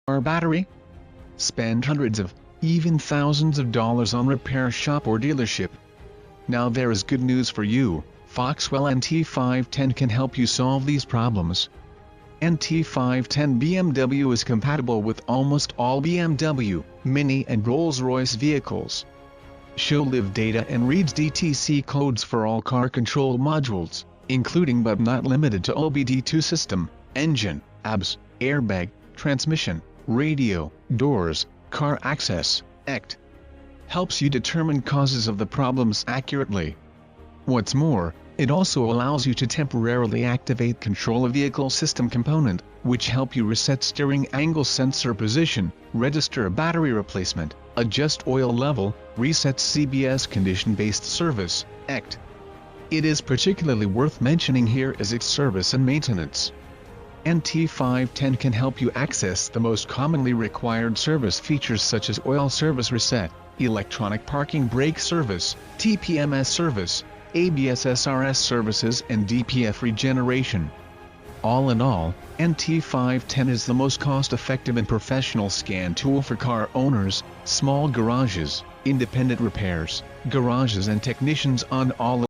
car battery? Spend hundreds of, even thousands of dollars on repair shop or dealership. Now there is good news for you. FOXWELL NT510 can help you solve these problems. NT510 BMW is compatible with almost all BMW, Mini and Rolls-Royce vehicles. Show live data and reads DTC codes for all car control modules, including but not limited to OBD2 system, engine, ABS, airbag, transmission, radio, doors, car access, ECT. Helps you determine causes of the problems accurately. What's more, it also allows you to temporarily activate control a vehicle system component, which help you reset steering angle sensor position, register a battery replacement, adjust oil level, reset CBS condition-based service, ECT. It is particularly worth mentioning here is its service and maintenance. NT510 can help you access the most commonly required service features such as oil service reset, electronic parking brake service, TPMS service, ABS SRS services and DPF regeneration. All in all, NT510 is the most cost-effective and professional scan tool for car owners, small garages, independent repairs, garages and technicians on all